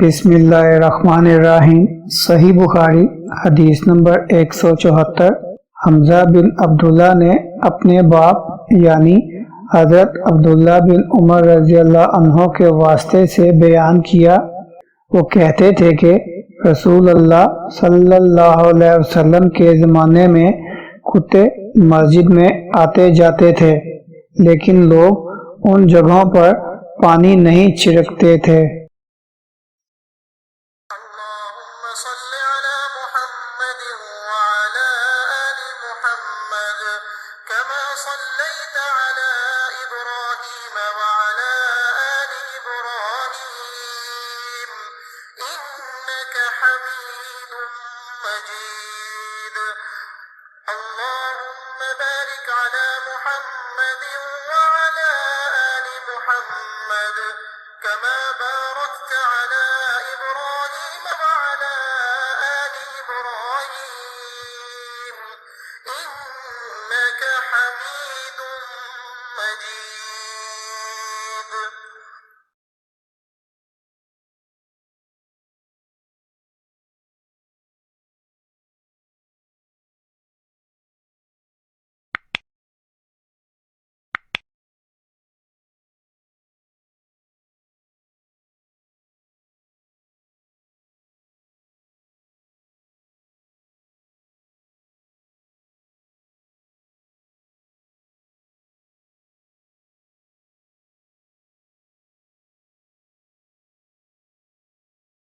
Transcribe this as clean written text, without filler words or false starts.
بسم اللہ الرحمن الرحیم۔ صحیح بخاری حدیث نمبر 174۔ حمزہ بن عبداللہ نے اپنے باپ یعنی حضرت عبداللہ بن عمر رضی اللہ عنہ کے واسطے سے بیان کیا، وہ کہتے تھے کہ رسول اللہ صلی اللہ علیہ وسلم کے زمانے میں کتے مسجد میں آتے جاتے تھے، لیکن لوگ ان جگہوں پر پانی نہیں چھڑکتے تھے۔